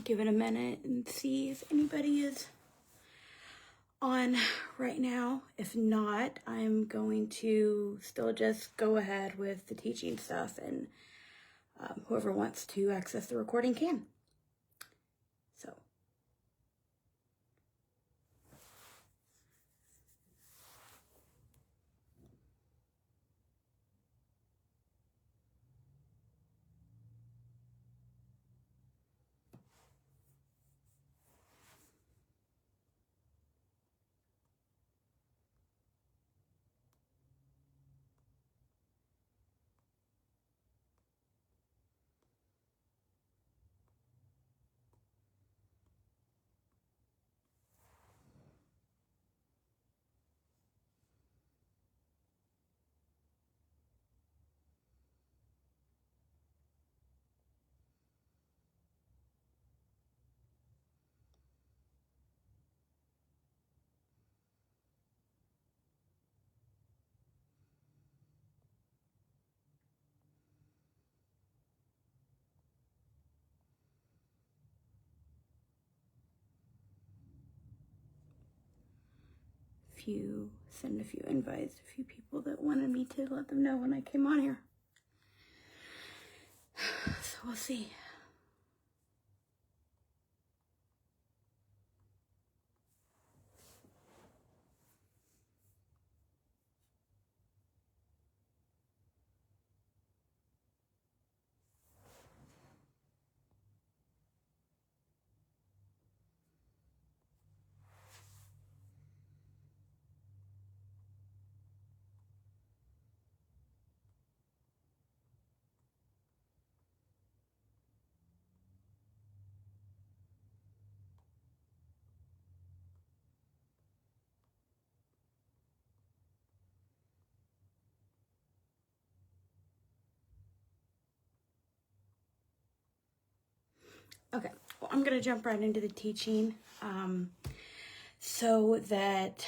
Give it a minute and see if anybody is on right now. If not, I'm going to still just go ahead with the teaching stuff, and whoever wants to access the recording can. So. Send a few invites, a few people that wanted me to let them know when I came on here. So we'll see. Okay, well, I'm going to jump right into the teaching so that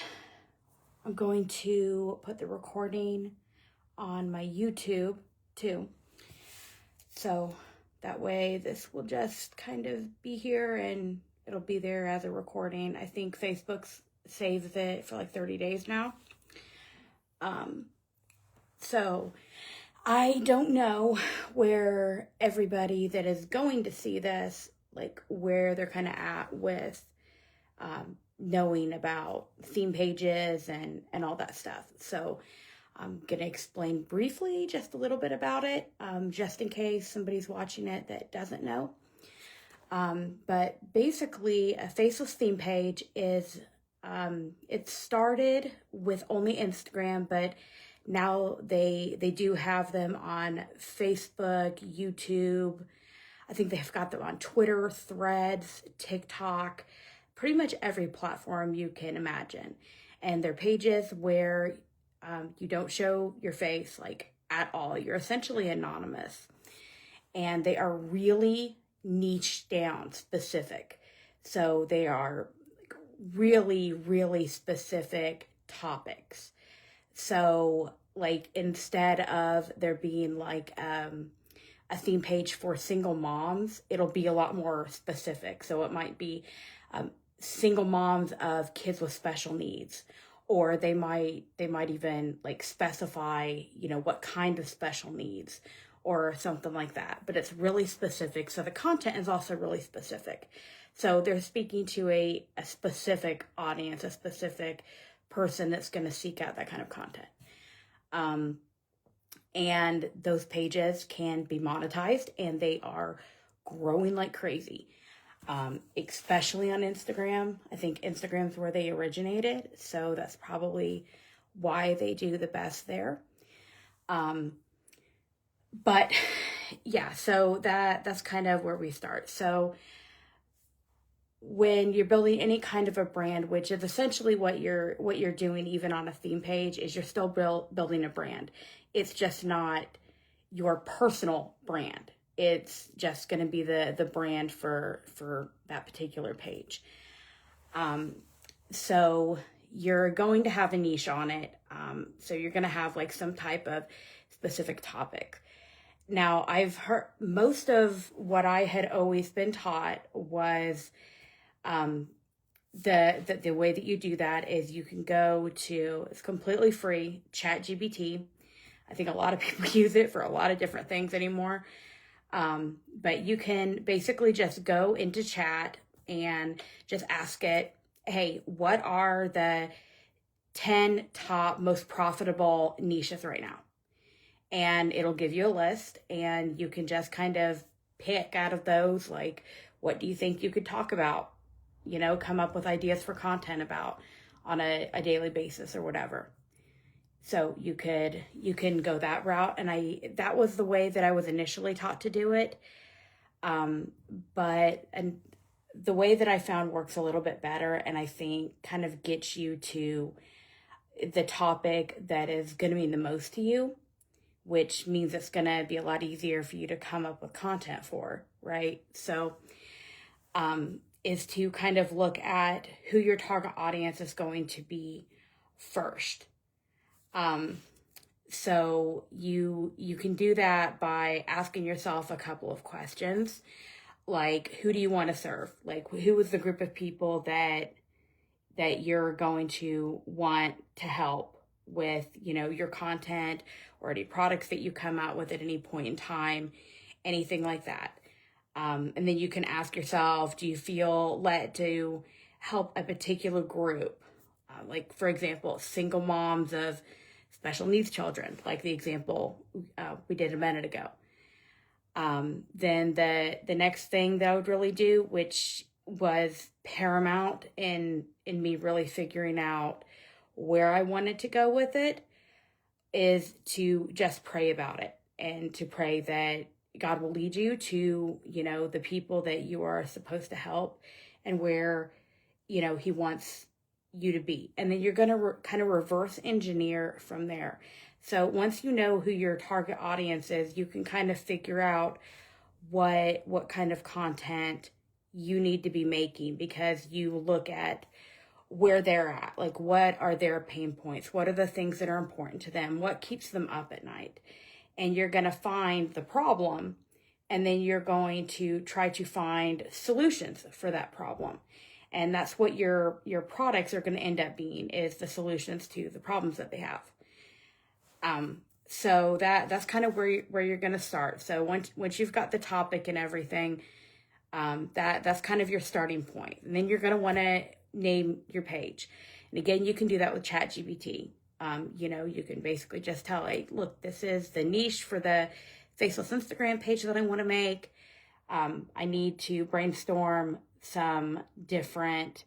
I'm going to put the recording on my YouTube too. So that way this will just kind of be here and it'll be there as a recording. I think Facebook saves it for like 30 days now. So I don't know where everybody that is going to see this, like where they're kind of at with knowing about theme pages and all that stuff. So I'm going to explain briefly just a little bit about it, just in case somebody's watching it that doesn't know. But basically, a faceless theme page is, it started with only Instagram, but now they do have them on Facebook, YouTube. I think they've got them on Twitter, Threads, TikTok, pretty much every platform you can imagine. And they're pages where you don't show your face like at all. You're essentially anonymous. And they are really niche down specific. So they are like really, really specific topics. So like instead of there being like a theme page for single moms, it'll be a lot more specific. So it might be single moms of kids with special needs, or they might even like specify, you know, what kind of special needs or something like that. But it's really specific. So the content is also really specific. So they're speaking to a specific audience, a specific person that's going to seek out that kind of content. And those pages can be monetized, and they are growing like crazy, especially on Instagram. I think Instagram's where they originated, so that's probably why they do the best there. But yeah, so that's kind of where we start. So when you're building any kind of a brand, which is essentially what you're doing even on a theme page, is you're still building a brand. It's just not your personal brand. it's just going to be the brand for that particular page. So you're going to have a niche on it. So you're going to have like some type of specific topic. Now, I've heard most of what I had always been taught was the way that you do that is you can go to, it's completely free, ChatGPT. I think a lot of people use it for a lot of different things anymore. But you can basically just go into chat and just ask it, hey, what are the 10 top most profitable niches right now? And it'll give you a list, and you can just kind of pick out of those, like, what do you think you could talk about? You know, come up with ideas for content about on a daily basis or whatever. So you can go that route. And that was the way that I was initially taught to do it. But the way that I found works a little bit better, and I think kind of gets you to the topic that is going to mean the most to you, which means it's going to be a lot easier for you to come up with content for, right? So, is to kind of look at who your target audience is going to be first. So you can do that by asking yourself a couple of questions, like, who do you want to serve? Like, who is the group of people that you're going to want to help with, you know, your content or any products that you come out with at any point in time, anything like that. And then you can ask yourself, do you feel led to help a particular group? Like, for example, single moms of special needs children, like the example we did a minute ago. Then the next thing that I would really do, which was paramount in me really figuring out where I wanted to go with it, is to just pray about it, and to pray that God will lead you to, you know, the people that you are supposed to help and where, you know, he wants you to be. And then you're going to kind of reverse engineer from there. So once you know who your target audience is, you can kind of figure out what kind of content you need to be making, because you look at where they're at, like, what are their pain points? What are the things that are important to them? What keeps them up at night? And you're going to find the problem, and then you're going to try to find solutions for that problem. And that's what your products are going to end up being, is the solutions to the problems that they have. So that's kind of where you're going to start. So once you've got the topic and everything, that's kind of your starting point. And then you're going to want to name your page. And again, you can do that with ChatGPT. You know, you can basically just tell, like, look, this is the niche for the faceless Instagram page that I want to make. I need to brainstorm some different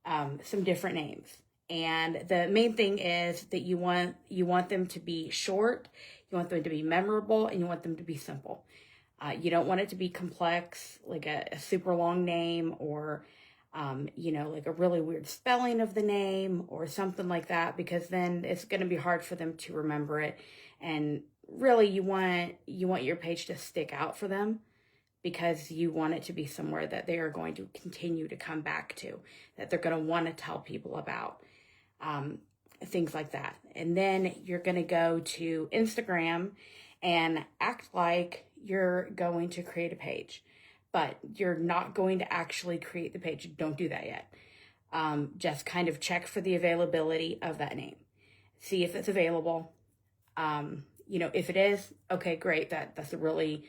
names. And the main thing is that you want them to be short, you want them to be memorable, and you want them to be simple. You don't want it to be complex, like a super long name, or you know, like a really weird spelling of the name or something like that, because then it's going to be hard for them to remember it. And really, you want your page to stick out for them, because you want it to be somewhere that they are going to continue to come back to, that they're going to want to tell people about, things like that. And then you're going to go to Instagram and act like you're going to create a page, but you're not going to actually create the page. Don't do that yet. Just kind of check for the availability of that name. See if it's available. You know, if it is, okay, great. That's a really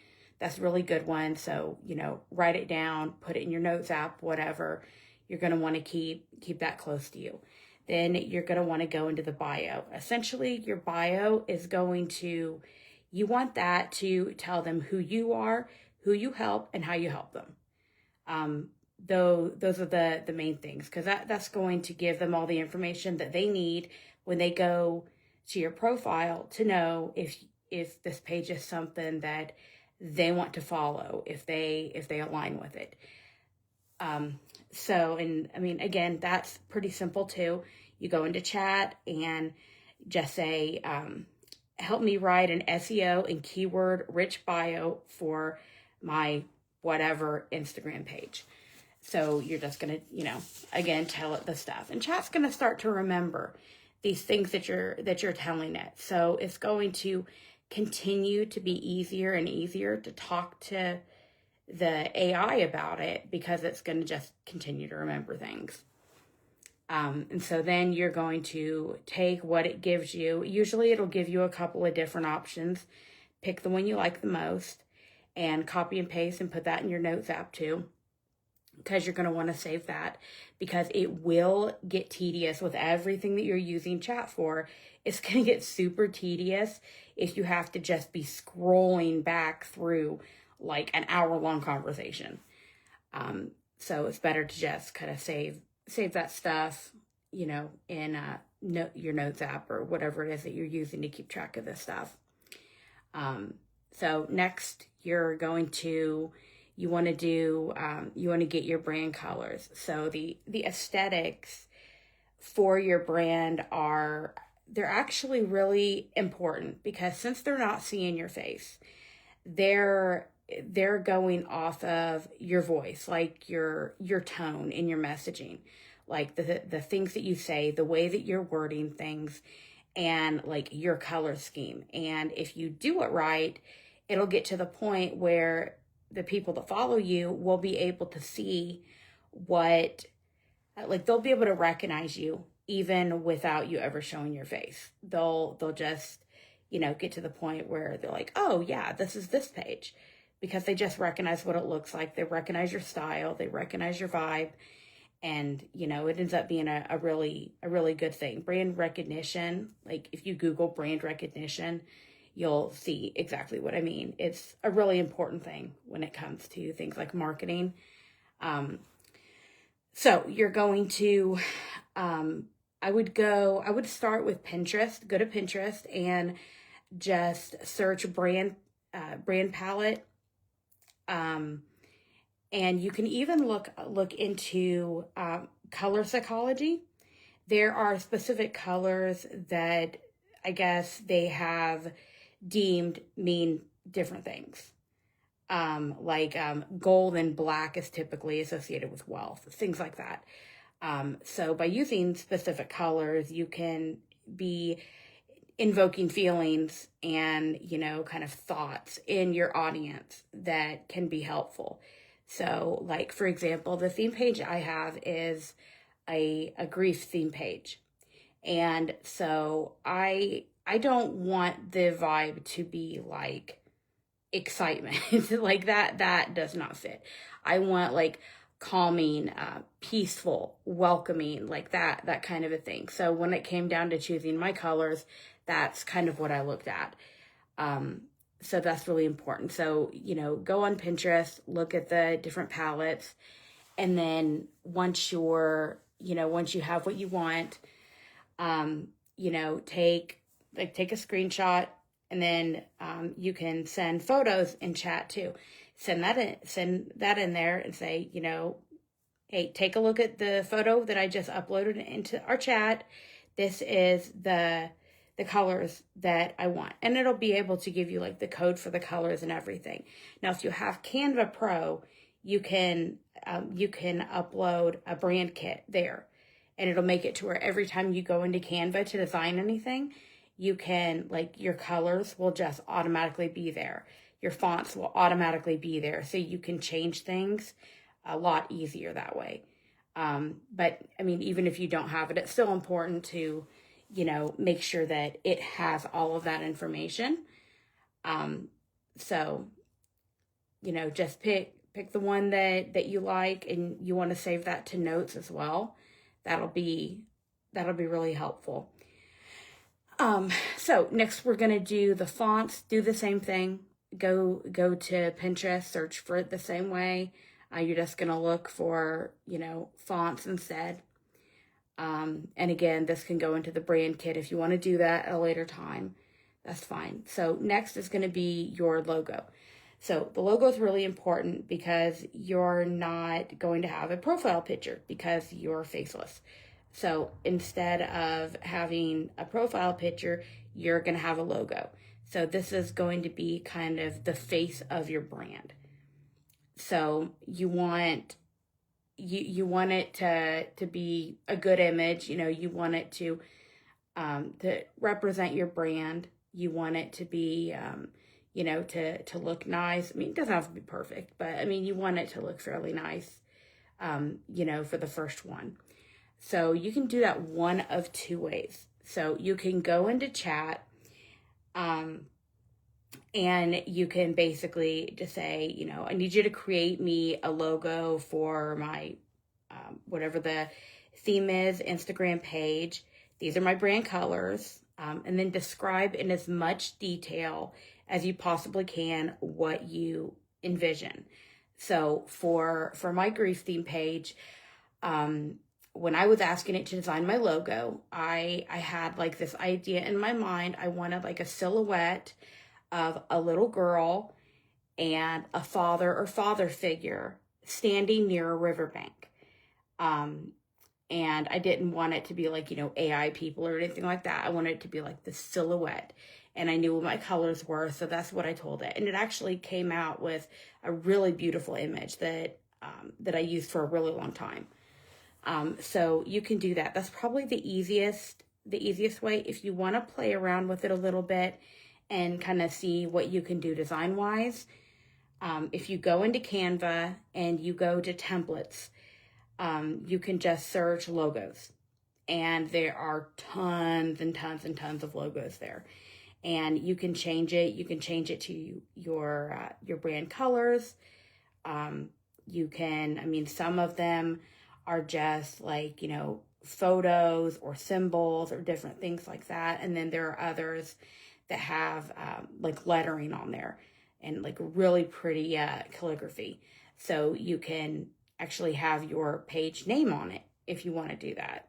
good one. So, you know, write it down, put it in your notes app, whatever. You're going to want to keep that close to you. Then you're going to want to go into the bio. Essentially, your bio is you want that to tell them who you are, who you help, and how you help them. Those are the main things, because that's going to give them all the information that they need when they go to your profile to know if this page is something that they want to follow, if they align with it. So, and I mean, again, that's pretty simple too. You go into chat and just say, help me write an SEO and keyword rich bio for my whatever Instagram page. So you're just going to, again, tell it the stuff. And chat's going to start to remember these things that you're telling it. So it's going to continue to be easier and easier to talk to the AI about it, because it's going to just continue to remember things. And so then you're going to take what it gives you. Usually it'll give you a couple of different options. Pick the one you like the most and copy and paste and put that in your Notes app too, because you're going to want to save that, because it will get tedious with everything that you're using chat for. It's going to get super tedious if you have to just be scrolling back through like an hour-long conversation. So it's better to just kind of save that stuff, in your Notes app or whatever it is that you're using to keep track of this stuff. So next, you want to get your brand colors. So the aesthetics for your brand they're actually really important, because since they're not seeing your face, they're going off of your voice, like your tone in your messaging, like the things that you say, the way that you're wording things, and like your color scheme. And if you do it right, it'll get to the point where the people that follow you will be able to see they'll be able to recognize you even without you ever showing your face. They'll just, get to the point where they're like, oh yeah, this is this page, because they just recognize what it looks like. They recognize your style, they recognize your vibe. And, it ends up being a really good thing. Brand recognition, like if you Google brand recognition, you'll see exactly what I mean. It's a really important thing when it comes to things like marketing. So you're going to, I would start with Pinterest. Go to Pinterest and just search brand palette. And you can even look into color psychology. There are specific colors that I guess they have deemed mean different things. Gold and black is typically associated with wealth, things like that. So by using specific colors, you can be invoking feelings and, kind of thoughts in your audience that can be helpful. So like, for example, the theme page I have is a grief theme page. And so I don't want the vibe to be like excitement. Like that does not fit. I want like calming, peaceful, welcoming, like that kind of a thing. So when it came down to choosing my colors, that's kind of what I looked at. So that's really important. So, go on Pinterest, look at the different palettes, and then once you have what you want, take a screenshot, and then you can send photos in chat too. Send that in there and say, hey, take a look at the photo that I just uploaded into our chat. This is the colors that I want. And it'll be able to give you like the code for the colors and everything. Now, if you have Canva Pro, you can upload a brand kit there, and it'll make it to where every time you go into Canva to design anything, you can, like, your colors will just automatically be there. Your fonts will automatically be there. So you can change things a lot easier that way. But I mean, even if you don't have it, it's still important to, make sure that it has all of that information. So, just pick the one that you like, and you want to save that to notes as well. That'll be really helpful. So next we're going to do the fonts. Do the same thing. Go to Pinterest, search for it the same way. You're just going to look for, fonts instead. And again, this can go into the brand kit if you want to do that at a later time. That's fine. So next is going to be your logo. So the logo is really important because you're not going to have a profile picture because you're faceless. So instead of having a profile picture, you're going to have a logo. So this is going to be kind of the face of your brand. So you want it to be a good image. You want it to represent your brand. You want it to be to look nice. I mean, it doesn't have to be perfect, but I mean, you want it to look fairly nice, for the first one. So you can do that one of two ways. So you can go into chat, and you can basically just say, I need you to create me a logo for my, whatever the theme is, Instagram page. These are my brand colors. And then describe in as much detail as you possibly can what you envision. So for my grief theme page, when I was asking it to design my logo, I had like this idea in my mind. I wanted like a silhouette of a little girl and a father or father figure standing near a riverbank. And I didn't want it to be like, AI people or anything like that. I wanted it to be like the silhouette. And I knew what my colors were, so that's what I told it. And it actually came out with a really beautiful image that I used for a really long time. So you can do that. That's probably the easiest way. If you want to play around with it a little bit and kind of see what you can do design-wise, if you go into Canva and you go to templates, you can just search logos, and there are tons and tons and tons of logos there, and you can change it. You can change it to your brand colors. You can, some of them are just like, photos or symbols or different things like that. And then there are others that have like lettering on there and like really pretty calligraphy. So you can actually have your page name on it if you want to do that.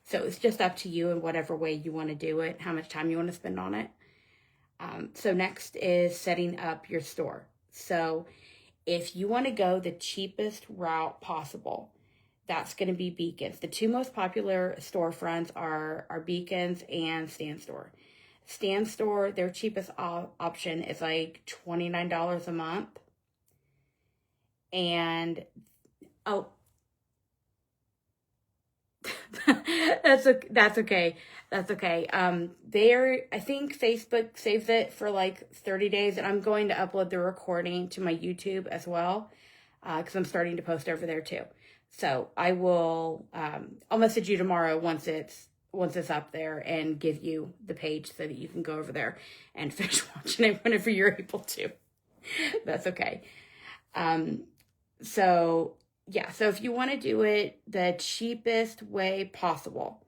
So it's just up to you in whatever way you want to do it, how much time you want to spend on it. So next is setting up your store. So if you want to go the cheapest route possible, that's going to be Beacons. The two most popular storefronts are Beacons and Stand Store. Stand Store, their cheapest option is like $29 a month. And, that's okay. That's okay. I think Facebook saves it for like 30 days, and I'm going to upload the recording to my YouTube as well, because I'm starting to post over there too. So I will, I'll message you tomorrow once it's up there and give you the page so that you can go over there and finish watching it whenever you're able to. That's okay. So if you want to do it the cheapest way possible,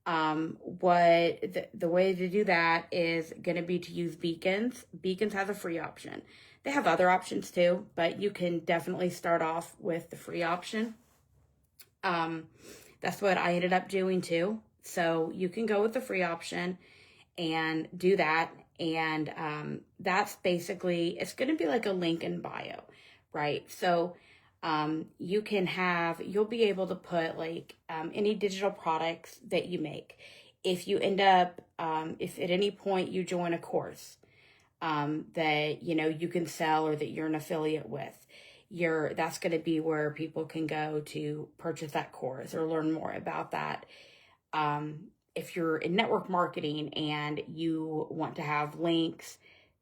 the way to do that is going to be to use Beacons. Beacons has a free option. They have other options too, but you can definitely start off with the free option. That's what I ended up doing too. So you can go with the free option and do that. And that's basically, it's going to be like a link in bio, right? So you'll be able to put like any digital products that you make. If you end up, if at any point you join a course that, you can sell or that you're an affiliate with, that's going to be where people can go to purchase that course or learn more about that. If you're in network marketing and you want to have links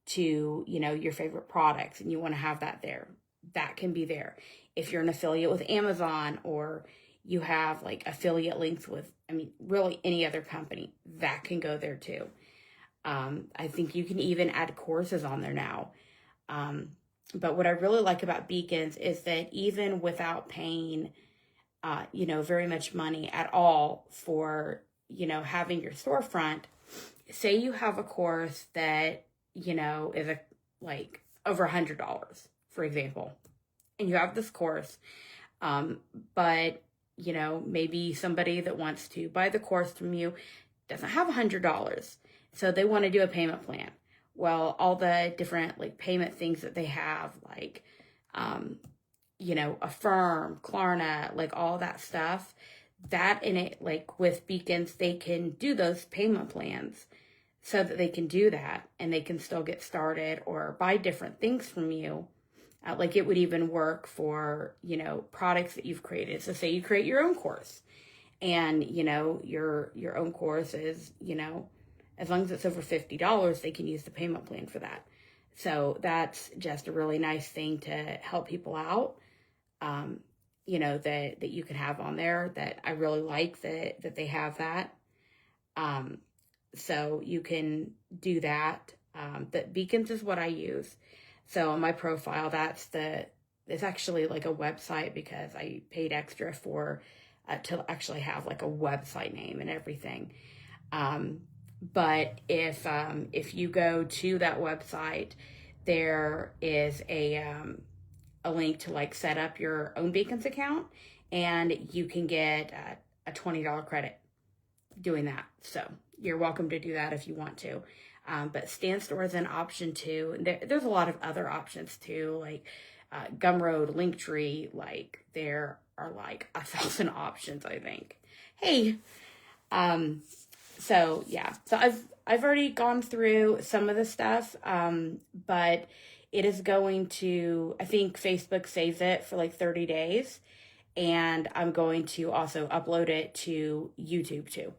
to, your favorite products and you want to have that there, that can be there. If you're an affiliate with Amazon or you have like affiliate links with, really any other company, that can go there too. I think you can even add courses on there now. But what I really like about Beacons is that even without paying, very much money at all for, having your storefront, say you have a course that, is like over $100, for example, and you have this course, but, maybe somebody that wants to buy the course from you doesn't have $100. So they want to do a payment plan. Well, all the different like payment things that they have, like, Affirm, Klarna, like all that stuff, that in it, like with Beacons, they can do those payment plans so that they can do that and they can still get started or buy different things from you. Like it would even work for, products that you've created. So say you create your own course and, your own course is, as long as it's over $50, they can use the payment plan for that. So that's just a really nice thing to help people out, that you can have on there, that I really like that they have that. So you can do that. But Beacons is what I use. So on my profile, it's actually like a website because I paid extra for, to actually have like a website name and everything. But if you go to that website, there is a link to like set up your own Beacons account, and you can get a $20 credit doing that. So you're welcome to do that if you want to. But Stand Store is an option too. There's a lot of other options too, like Gumroad, Linktree. Like there are like 1,000 options, I think. Hey, so yeah. So I've already gone through some of the stuff, but it is going to, I think Facebook saves it for like 30 days, and I'm going to also upload it to YouTube too.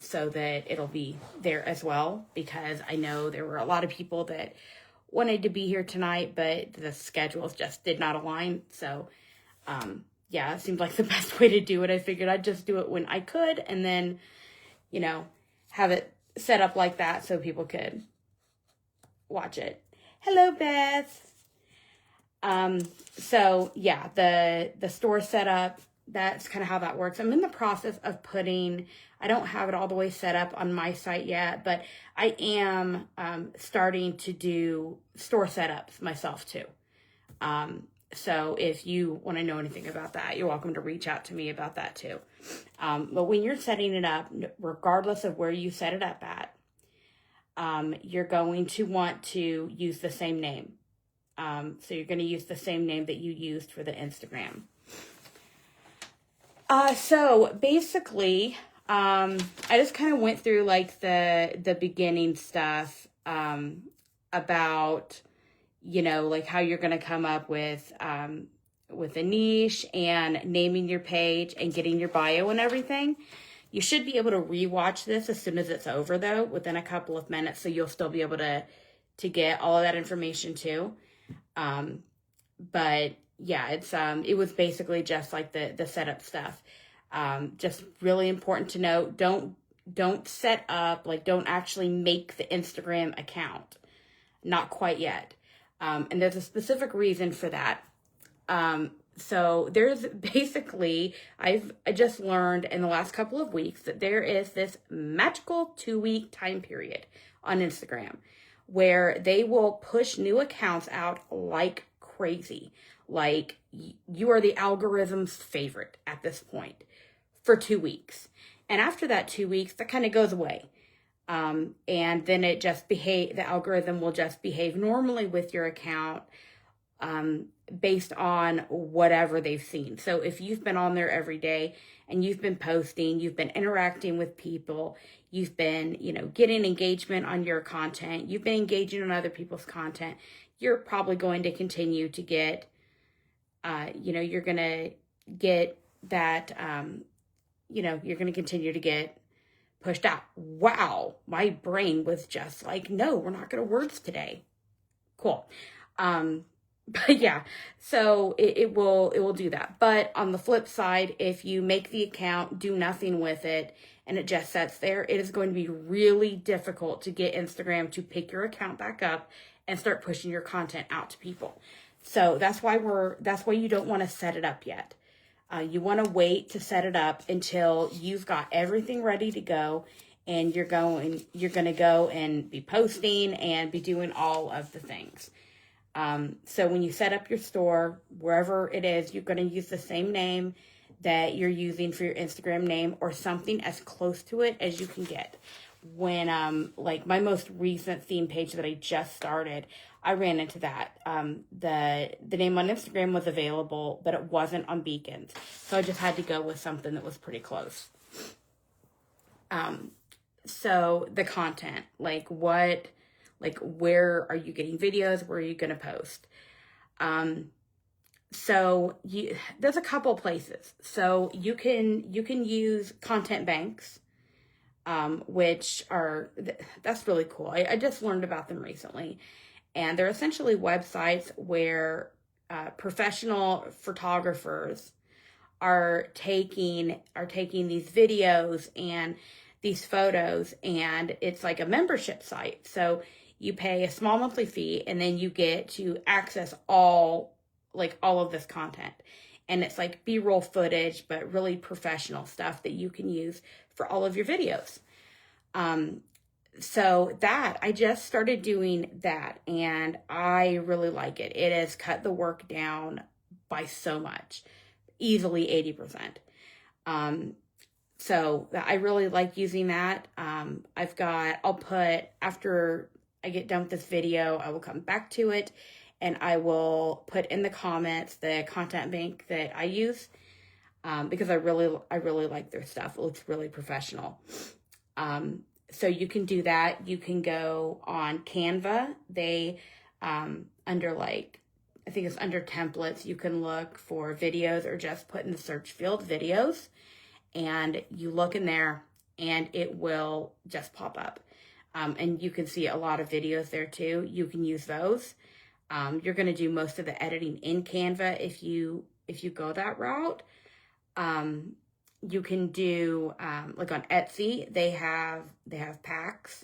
So that it'll be there as well, because I know there were a lot of people that wanted to be here tonight, but the schedules just did not align. So, yeah, it seemed like the best way to do it. I figured I'd just do it when I could, and then, have it set up like that so people could watch it. Hello, Beth. So yeah, the store setup, that's kind of how that works. I'm in the process of I don't have it all the way set up on my site yet, but I am starting to do store setups myself too. So if you want to know anything about that, you're welcome to reach out to me about that too. But when you're setting it up, regardless of where you set it up at, you're going to want to use the same name. So you're going to use the same name that you used for the Instagram. So basically, I just kind of went through like the beginning stuff, about, like how you're going to come up with a niche and naming your page and getting your bio and everything. You should be able to rewatch this as soon as it's over though, within a couple of minutes. So you'll still be able to get all of that information too. But yeah, it was basically just like the setup stuff. Just really important to note, don't set up, like don't actually make the Instagram account. Not quite yet. And there's a specific reason for that. So there's basically, I just learned in the last couple of weeks that there is this magical 2-week time period on Instagram where they will push new accounts out like crazy. Like you are the algorithm's favorite at this point for 2 weeks. And after that 2 weeks, that kind of goes away. And then the algorithm will just behave normally with your account, based on whatever they've seen. So if you've been on there every day and you've been posting, you've been interacting with people, you've been, getting engagement on your content, you've been engaging on other people's content, you're probably going to continue to get, you're going to get that, you're going to continue to get pushed out. Wow. My brain was just like, no, we're not going to words today. Cool. But yeah, so it will do that. But on the flip side, if you make the account, do nothing with it, and it just sits there, it is going to be really difficult to get Instagram to pick your account back up and start pushing your content out to people. So that's why you don't want to set it up yet. You want to wait to set it up until you've got everything ready to go, and you're going to go and be posting and be doing all of the things. So when you set up your store, wherever it is, you're going to use the same name that you're using for your Instagram name, or something as close to it as you can get. When, like my most recent theme page that I just started, I ran into that. The name on Instagram was available, but it wasn't on Beacons. So I just had to go with something that was pretty close. So the content, like where are you getting videos? Where are you going to post? So there's a couple places. So you can use content banks, which that's really cool. I just learned about them recently, and they're essentially websites where professional photographers are taking these videos and these photos, and it's like a membership site. So you pay a small monthly fee, and then you get to access all of this content. And it's like B-roll footage, but really professional stuff that you can use for all of your videos. So that I just started doing that, and I really like it. It has cut the work down by so much, easily 80%. So I really like using that. I'll put, after I get done with this video, I will come back to it, and I will put in the comments the content bank that I use, because I really like their stuff. It looks really professional. So you can do that. You can go on Canva. They, under I think it's under templates, you can look for videos, or just put in the search field videos, and you look in there and it will just pop up. And you can see a lot of videos there too. You can use those. You're going to do most of the editing in Canva if you go that route. You can do, like on Etsy, they have packs,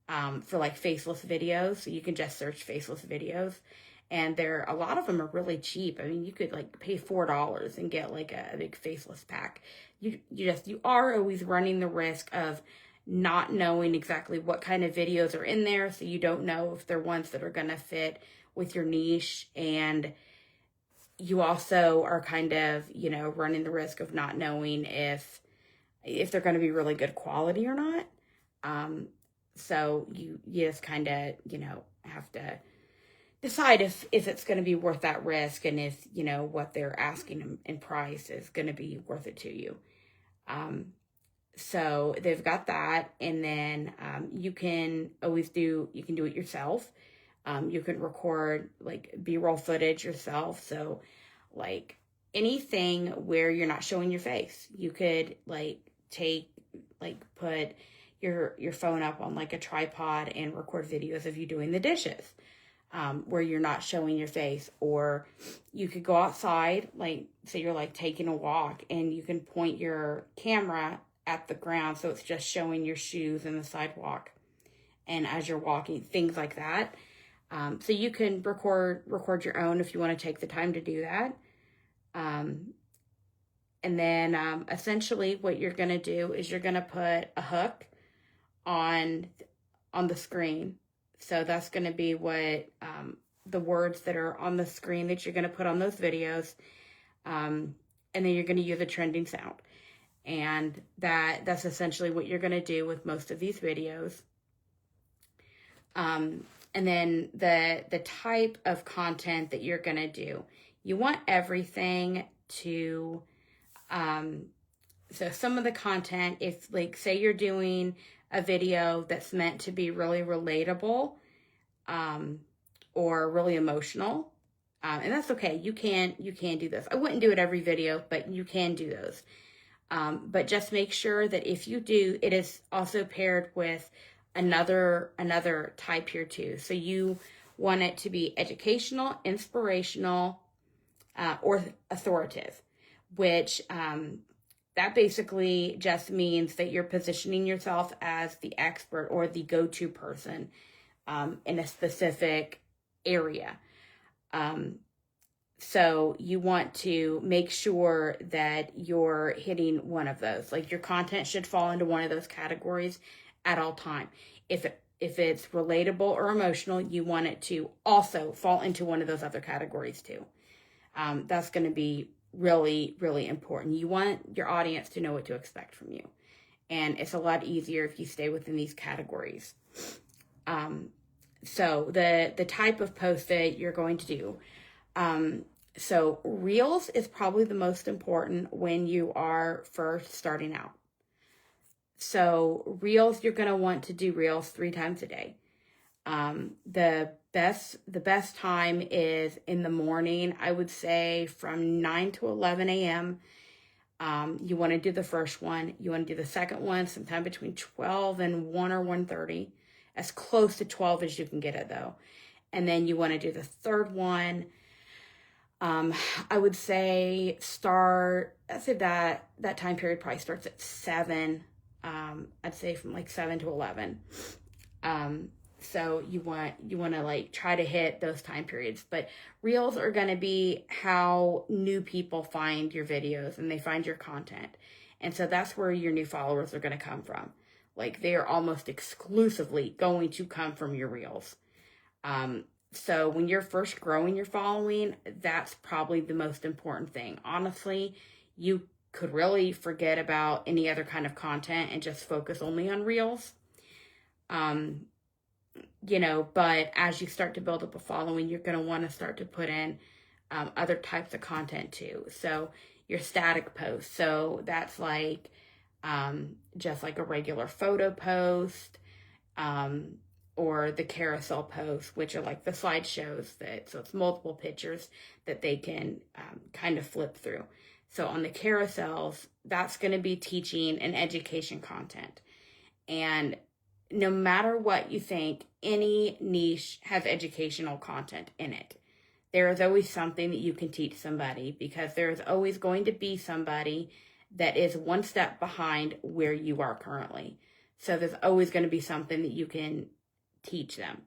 for like faceless videos. So you can just search faceless videos, and a lot of them are really cheap. I mean, you could like pay $4 and get like a big faceless pack. You are always running the risk of not knowing exactly what kind of videos are in there. So you don't know if they're ones that are going to fit with your niche, and you also are kind of, running the risk of not knowing if they're going to be really good quality or not. So you just kind of, have to decide if it's going to be worth that risk, and if, what they're asking in price is going to be worth it to you. So they've got that. And then, you can do it yourself. You can record like B-roll footage yourself. So like anything where you're not showing your face, you could put your phone up on like a tripod and record videos of you doing the dishes, where you're not showing your face. Or you could go outside, like say you're like taking a walk, and you can point your camera at the ground, so it's just showing your shoes and the sidewalk, and as you're walking, things like that. So you can record your own if you want to take the time to do that. And then essentially what you're going to do is you're going to put a hook on the screen. So that's going to be what the words that are on the screen that you're going to put on those videos. And then you're going to use a trending sound. And that's essentially what you're going to do with most of these videos. And then the type of content that you're going to do. You want everything to, so some of the content, if like, say you're doing a video that's meant to be really relatable, or really emotional, and that's okay. You can do this. I wouldn't do it every video, but you can do those. But just make sure that if you do, it is also paired with another type here too. So you want it to be educational, inspirational, or authoritative, which that basically just means that you're positioning yourself as the expert or the go-to person in a specific area. So you want to make sure that you're hitting one of those. Like your content should fall into one of those categories at all time. If it's relatable or emotional, you want it to also fall into one of those other categories too. That's going to be really, really important. You want your audience to know what to expect from you. And it's a lot easier if you stay within these categories. So the type of post that you're going to do. So Reels is probably the most important when you are first starting out. So reels, you're going to want to do reels 3 times a day. The best time is in the morning. I would say from 9 to 11 a.m. You want to do the first one. You want to do the second one sometime between 12 and 1 or 1:30. As close to 12 as you can get it, though. And then you want to do the third one. I would say that time period probably starts at 7. I'd say from like 7 to 11. So you want to like try to hit those time periods, but reels are going to be how new people find your videos and they find your content. And so that's where your new followers are going to come from. Like they are almost exclusively going to come from your reels. So when you're first growing your following, that's probably the most important thing. Honestly, you could really forget about any other kind of content and just focus only on reels. But as you start to build up a following, you're going to want to start to put in other types of content too. So your static posts. So that's like just like a regular photo post, or the carousel posts, which are like the slideshows so it's multiple pictures that they can kind of flip through. So on the carousels, that's going to be teaching and education content. And no matter what you think, any niche has educational content in it. There is always something that you can teach somebody, because there is always going to be somebody that is one step behind where you are currently. So there's always going to be something that you can teach them.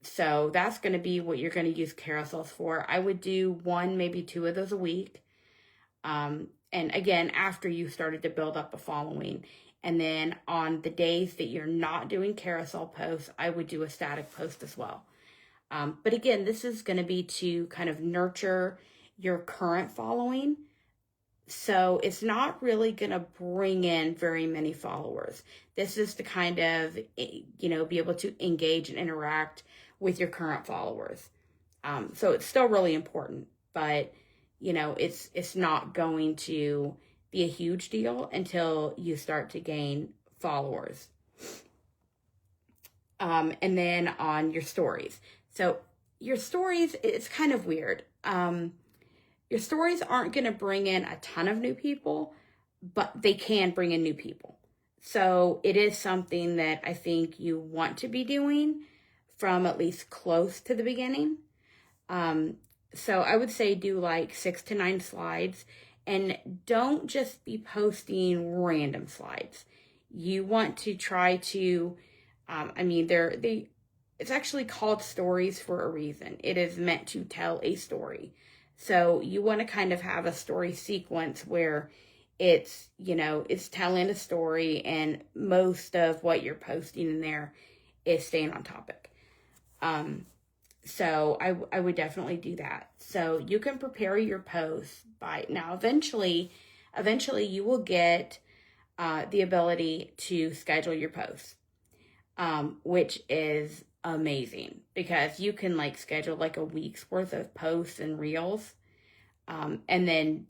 So that's going to be what you're going to use carousels for. I would do 1, maybe 2 of those a week. And again, after you started to build up a following. And then on the days that you're not doing carousel posts, I would do a static post as well. But again, this is going to be to kind of nurture your current following. So it's not really going to bring in very many followers. This is to kind of, be able to engage and interact with your current followers. So it's still really important, but, it's not going to be a huge deal until you start to gain followers. And then on your stories. So your stories, it's kind of weird. Your stories aren't going to bring in a ton of new people, but they can bring in new people. So it is something that I think you want to be doing from at least close to the beginning. So I would say do like 6 to 9 slides, and don't just be posting random slides. You want to try to, it's actually called stories for a reason. It is meant to tell a story. So you want to kind of have a story sequence where it's telling a story, and most of what you're posting in there is staying on topic. So I would definitely do that. So you can prepare your posts now eventually you will get the ability to schedule your posts, which is amazing, because you can like schedule like a week's worth of posts and reels, and then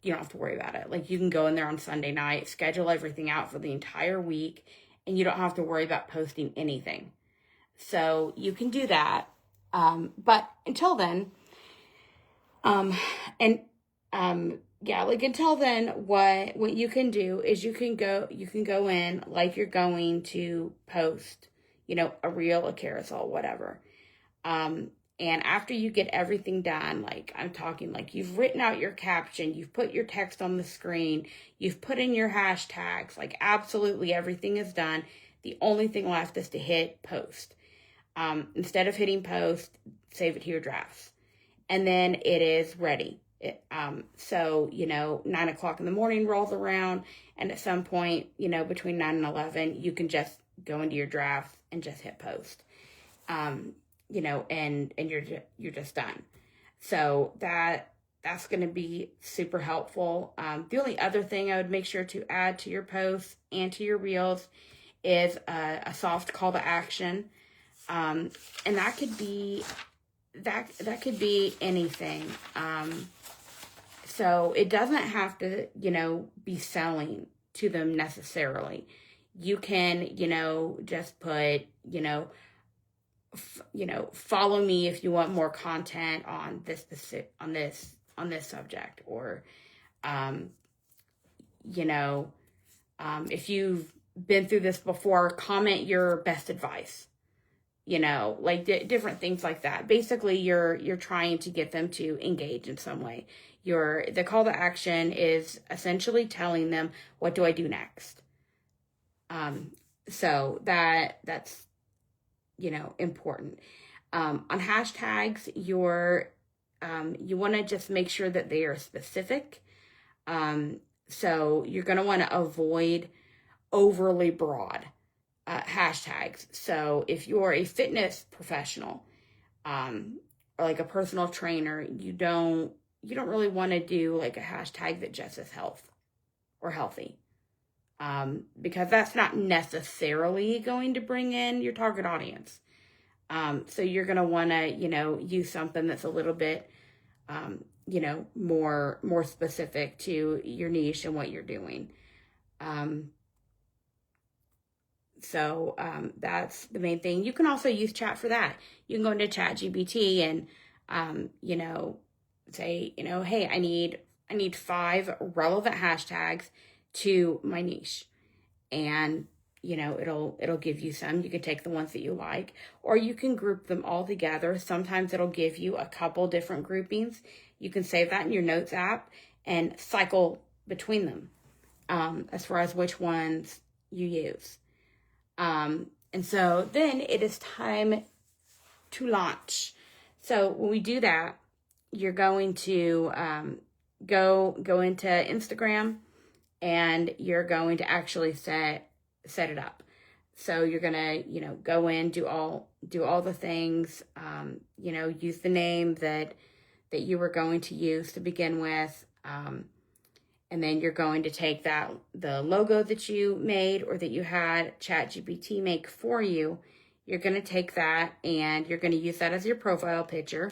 you don't have to worry about it. Like you can go in there on Sunday night, schedule everything out for the entire week, and you don't have to worry about posting anything. So you can do that. But until then, until then, what you can do is you can go in like you're going to post, a reel, a carousel, whatever. And after you get everything done, like I'm talking, like you've written out your caption, you've put your text on the screen, you've put in your hashtags, like absolutely everything is done. The only thing left is to hit post. Instead of hitting post, save it to your drafts. And then it is ready. 9 o'clock in the morning rolls around, and at some point, between 9 and 11, you can just go into your drafts and just hit post. And you're just done. So that's going to be super helpful. The only other thing I would make sure to add to your posts and to your reels is a soft call to action. And that could be anything. So it doesn't have to, be selling to them necessarily. You can, just put, follow me if you want more content on this specific, on this subject, or, um, if you've been through this before, comment your best advice, like different things like that. Basically, you're trying to get them to engage in some way. The call to action is essentially telling them, what do I do next? So that's, important. On hashtags, you want to just make sure that they are specific. So you're going to want to avoid overly broad hashtags. So if you're a fitness professional, or like a personal trainer, you don't really want to do like a hashtag that just says health or healthy. Because that's not necessarily going to bring in your target audience. So you're going to want to, use something that's a little bit, more specific to your niche and what you're doing. So that's the main thing. You can also use chat for that. You can go into ChatGPT and, say, hey, I need 5 relevant hashtags to my niche. And, it'll give you some. You can take the ones that you like, or you can group them all together. Sometimes it'll give you a couple different groupings. You can save that in your notes app and cycle between them, as far as which ones you use. And so then it is time to launch. So when we do that, you're going to go into Instagram, and you're going to actually set it up. So you're gonna, go in, do all the things, use the name that you were going to use to begin with, and then you're going to take the logo that you made or that you had ChatGPT make for you. You're going to take that and you're going to use that as your profile picture.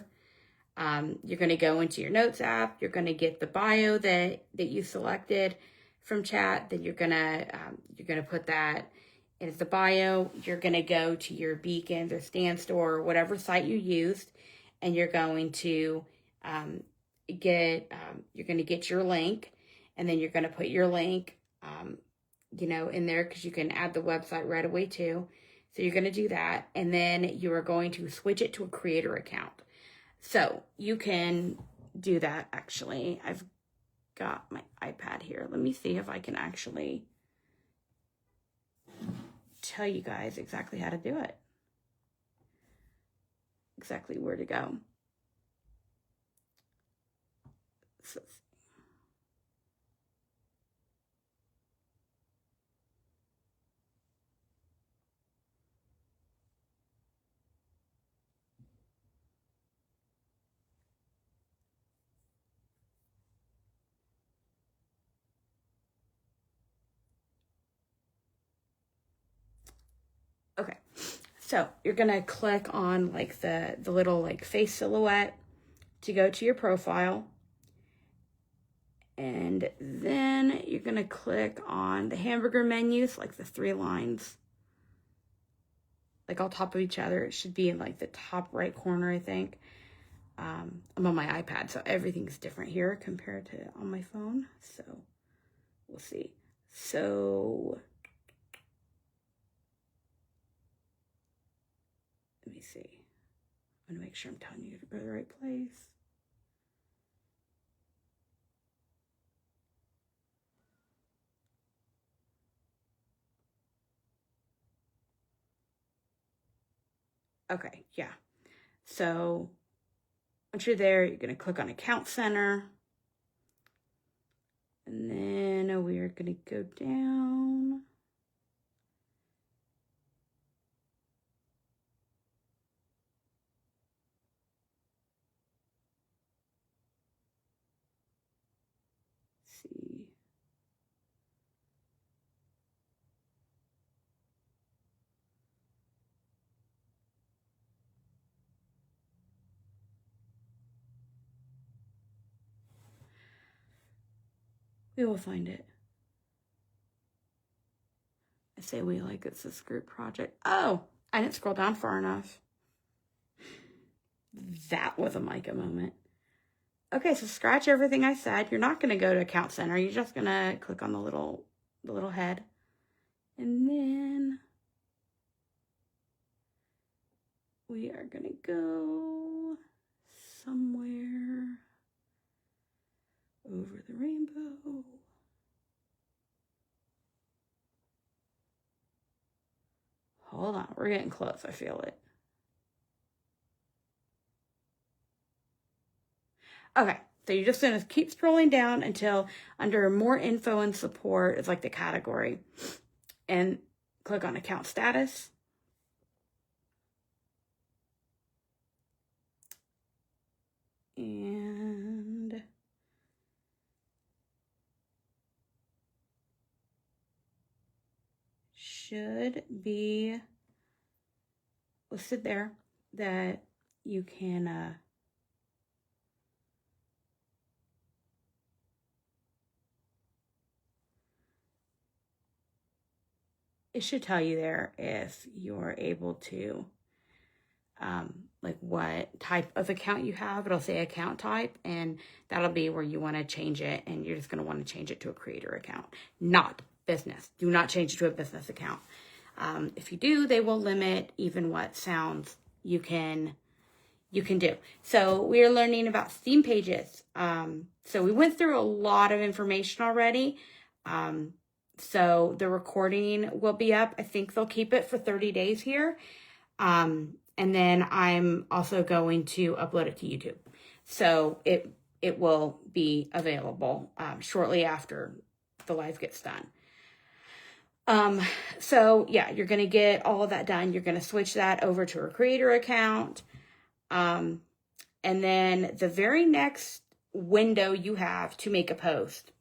You're going to go into your notes app. You're going to get the bio that you selected from chat. Then you're going to put that as the bio. You're going to go to your Beacons or Stan Store or whatever site you used, and you're going to get your link. And then you're going to put your link, in there, because you can add the website right away too. So you're going to do that. And then you are going to switch it to a creator account. So you can do that. Actually, I've got my iPad here. Let me see if I can actually tell you guys exactly how to do it. Exactly where to go. So, okay, so you're gonna click on like the little like face silhouette to go to your profile, and then you're gonna click on the hamburger menus, like the 3 lines, like on top of each other. It should be in like the top right corner, I think. I'm on my iPad, so everything's different here compared to on my phone. So we'll see. So let me see. I'm gonna make sure I'm telling you to go to the right place. Okay, yeah. So once you're there, you're gonna click on Account Center. And then we're gonna go down. See. We will find it. I say we like it's this group project. Oh, I didn't scroll down far enough. That was a Micah moment. Okay, so scratch everything I said. You're not going to go to Account Center. You're just going to click on the little head. And then we are going to go somewhere over the rainbow. Hold on, we're getting close. I feel it. Okay, so you're just going to keep scrolling down until under more info and support is like the category. And click on account status. And should be listed there that you can it should tell you there if you're able to like what type of account you have. It'll say account type, and that'll be where you want to change it, and you're just going to want to change it to a creator account, not business. Do not change it to a business account. If you do, they will limit even what sounds you can do. So we're learning about theme pages. So we went through a lot of information already. So the recording will be up. I think they'll keep it for 30 days here. And then I'm also going to upload it to YouTube. So it will be available shortly after the live gets done. So yeah, you're going to get all of that done. You're going to switch that over to a creator account. And then the very next window you have to make a post.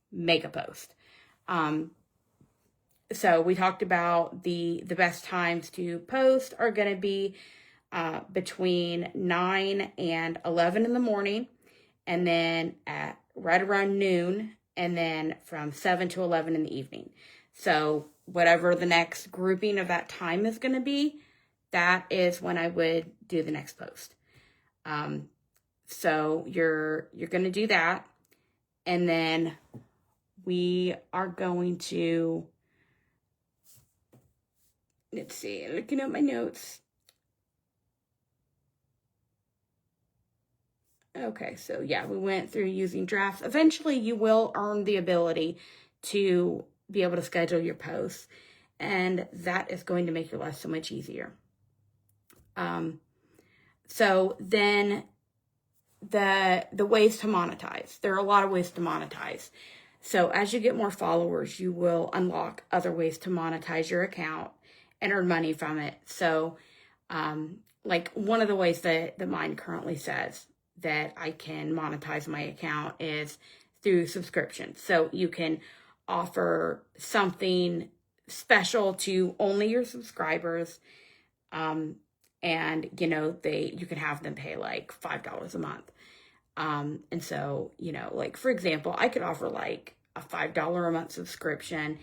So we talked about the best times to post are going to be between 9 and 11 in the morning, and then at right around noon, and then from 7 to 11 in the evening. So whatever the next grouping of that time is going to be, that is when I would do the next post. So you're going to do that, and then we are going to, let's see, looking at my notes. Okay, so yeah, we went through using drafts. Eventually, you will earn the ability to be able to schedule your posts, and that is going to make your life so much easier. So then the ways to monetize. There are a lot of ways to monetize. So as you get more followers, you will unlock other ways to monetize your account and earn money from it. So like one of the ways that mine currently says that I can monetize my account is through subscriptions. So you can offer something special to only your subscribers. And you can have them pay like $5 a month. And so, like for example, I could offer like a $5 a month subscription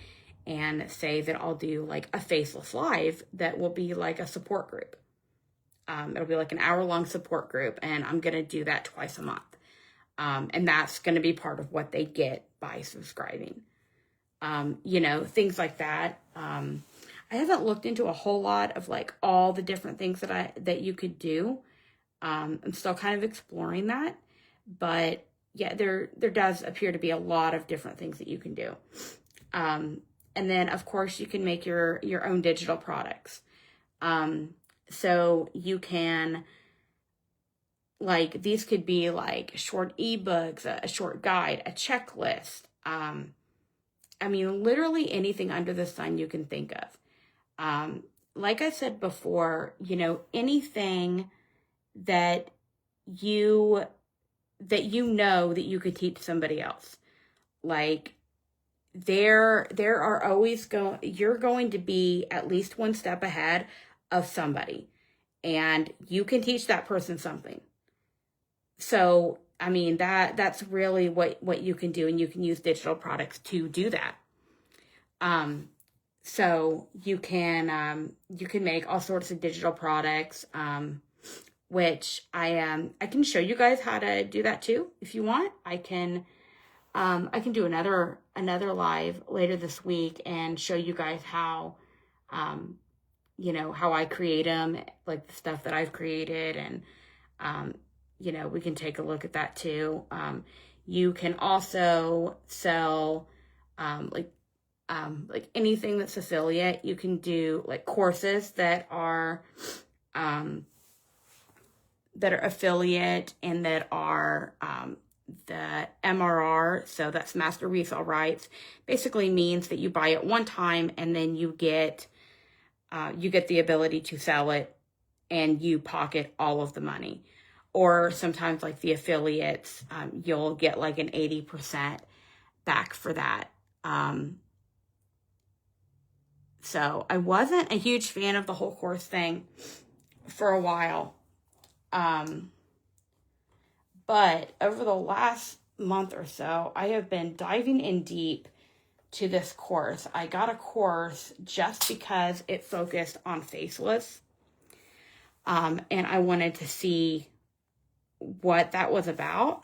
and say that I'll do like a faceless live that will be like a support group. It'll be like an hour-long support group, and I'm going to do that twice a month. And that's going to be part of what they get by subscribing. Things like that. I haven't looked into a whole lot of like all the different things that you could do. I'm still kind of exploring that, but yeah, there does appear to be a lot of different things that you can do. And then of course you can make your own digital products. So you can, like, these could be like short ebooks, a short guide, a checklist. Literally anything under the sun you can think of. Like I said before, anything that you that you could teach somebody else. Like there are always you're going to be at least one step ahead of somebody, and you can teach that person something. So, that's really what you can do, and you can use digital products to do that. So you can make all sorts of digital products, which I can show you guys how to do that too if you want. I can do another live later this week and show you guys how how I create them, like the stuff that I've created, and we can take a look at that too. You can also sell like anything that's affiliate. You can do like courses that are affiliate and that are the MRR, so that's master resale rights, basically means that you buy it one time and then you get the ability to sell it and you pocket all of the money. Or sometimes like the affiliates, you'll get like an 80% back for that. So I wasn't a huge fan of the whole course thing for a while. But over the last month or so, I have been diving in deep to this course. I got a course just because it focused on faceless. And I wanted to see what that was about.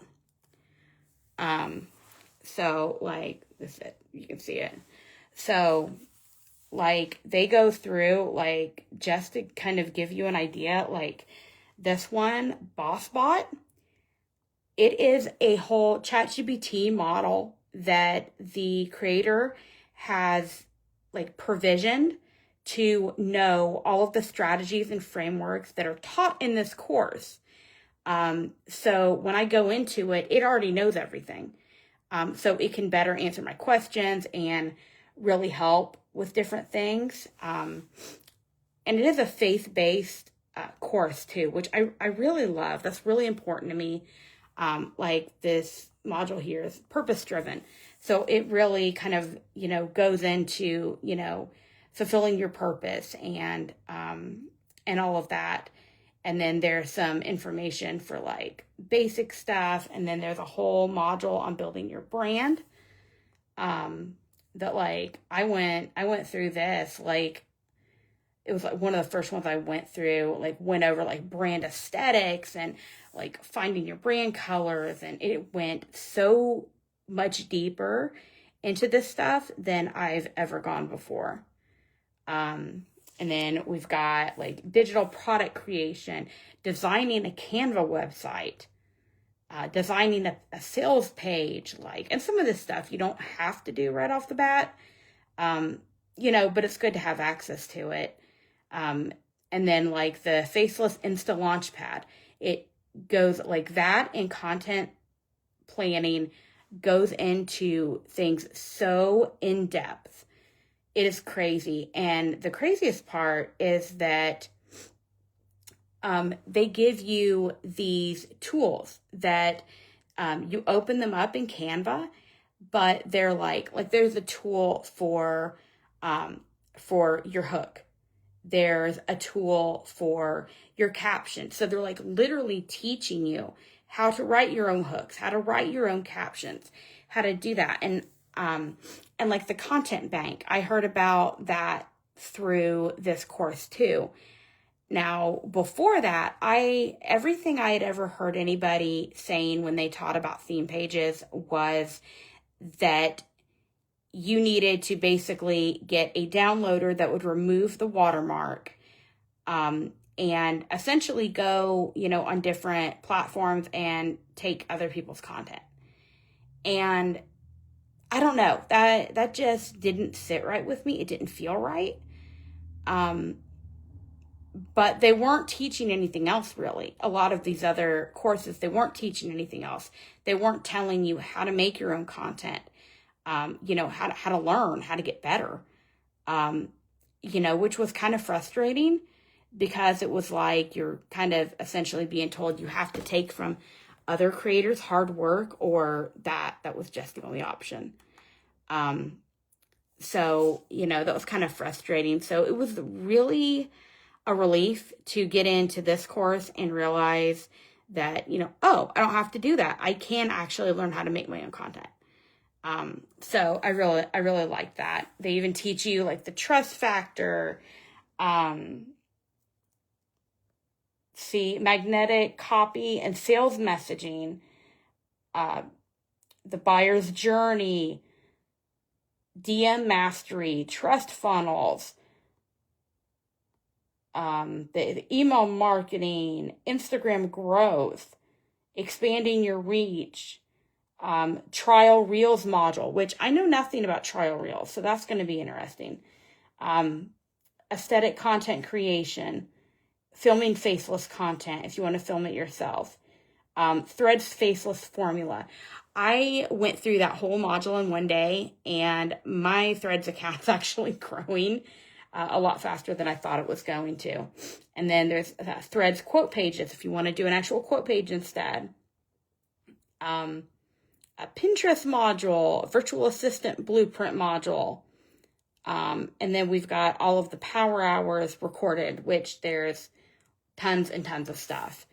So like this, you can see it. So like they go through, like, just to kind of give you an idea, like this one, BossBot, it is a whole ChatGPT model that the creator has like provisioned to know all of the strategies and frameworks that are taught in this course. So when I go into it, it already knows everything. So it can better answer my questions and really help with different things. And it is a faith-based course too, which I really love. That's really important to me. Like this module here is purpose-driven. So it really kind of, goes into, fulfilling your purpose and all of that. And then there's some information for like basic stuff. And then there's a whole module on building your brand. That like, I went through this, like, it was like one of the first ones I went through, like went over like brand aesthetics and like finding your brand colors. And it went so much deeper into this stuff than I've ever gone before. And then we've got like digital product creation, designing a Canva website, designing a sales page, like, and some of this stuff you don't have to do right off the bat, but it's good to have access to it. And then like the faceless Insta Launchpad, it goes like that, and content planning goes into things so in depth. It is crazy. And the craziest part is that they give you these tools that you open them up in Canva, but they're like there's a tool for your hook. There's a tool for your caption. So they're like literally teaching you how to write your own hooks, how to write your own captions, how to do that. And like the content bank, I heard about that through this course too. Now, before that, everything I had ever heard anybody saying when they taught about theme pages was that you needed to basically get a downloader that would remove the watermark, and essentially go, on different platforms and take other people's content. And I don't know, that just didn't sit right with me. It didn't feel right. But they weren't teaching anything else, really. A lot of these other courses, they weren't teaching anything else. They weren't telling you how to make your own content, how to learn, how to get better, which was kind of frustrating, because it was like you're kind of essentially being told you have to take from other creators' hard work, or that was just the only option. So, that was kind of frustrating. So it was really a relief to get into this course and realize that, I don't have to do that. I can actually learn how to make my own content. So I really like that. They even teach you like the trust factor, see magnetic copy and sales messaging, the buyer's journey, DM mastery, trust funnels, the email marketing, Instagram growth, expanding your reach, trial reels module, which I know nothing about trial reels, so that's going to be interesting. Aesthetic content creation, filming faceless content if you want to film it yourself. Threads faceless formula. I went through that whole module in one day, and my Threads account's actually growing a lot faster than I thought it was going to. And then there's Threads quote pages if you want to do an actual quote page instead. A Pinterest module, a virtual assistant blueprint module. And then we've got all of the power hours recorded, which there's tons and tons of stuff.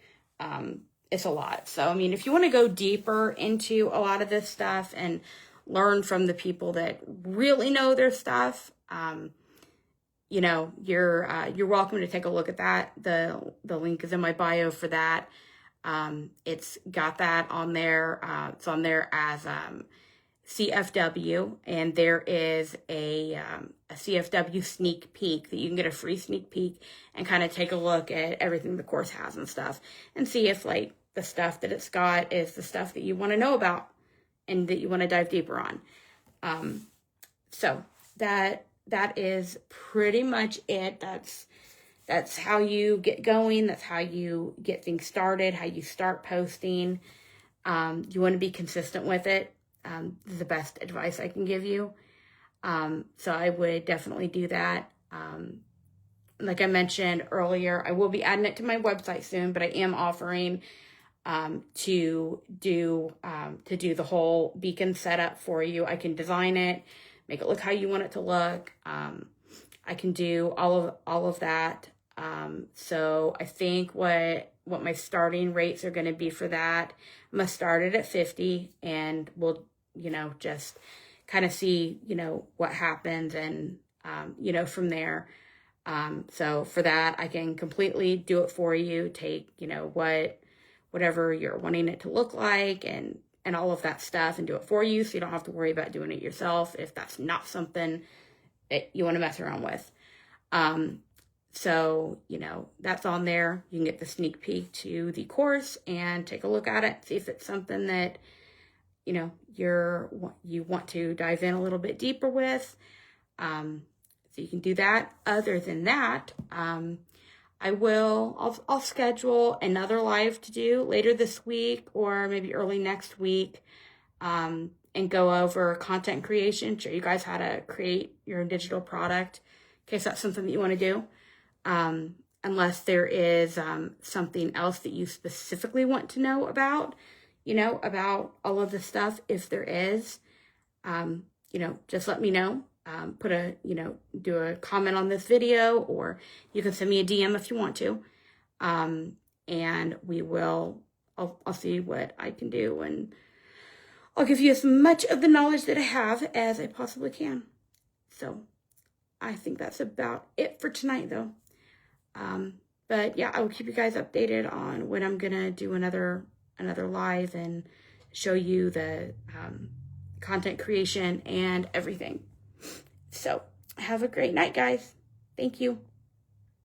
It's a lot. So, I mean, if you want to go deeper into a lot of this stuff and learn from the people that really know their stuff, you know, you're welcome to take a look at that. The link is in my bio for that. It's got that on there. It's on there as CFW, and there is a CFW sneak peek that you can get a free sneak peek and kind of take a look at everything the course has and stuff, and see if like the stuff that it's got is the stuff that you want to know about and that you want to dive deeper on. So that is pretty much it. That's how you get going. That's how you get things started, how you start posting. You want to be consistent with it. This is the best advice I can give you. So I would definitely do that. Like I mentioned earlier, I will be adding it to my website soon, but I am offering to do the whole beacon setup for you. I can design it, make it look how you want it to look. I can do all of that. So I think what my starting rates are going to be for that, I'm going to start it at 50, and we'll, you know, just kind of see, you know, what happens, and, you know, from there. So for that, I can completely do it for you, take, you know, whatever you're wanting it to look like, and all of that stuff, and do it for you. So you don't have to worry about doing it yourself if that's not something that you want to mess around with. So, you know, that's on there. You can get the sneak peek to the course and take a look at it, see if it's something that, you know, you want to dive in a little bit deeper with. So you can do that. Other than that, I'll schedule another live to do later this week or maybe early next week, and go over content creation, show you guys how to create your digital product, in case that's something that you want to do. Unless there is something else that you specifically want to know about, you know, about all of the stuff. If there is, you know, just let me know. Do a comment on this video, or you can send me a DM if you want to. And I'll see what I can do, and I'll give you as much of the knowledge that I have as I possibly can. So I think that's about it for tonight, though. But yeah, I will keep you guys updated on when I'm gonna do another live and show you the content creation and everything. So have a great night, guys. Thank you.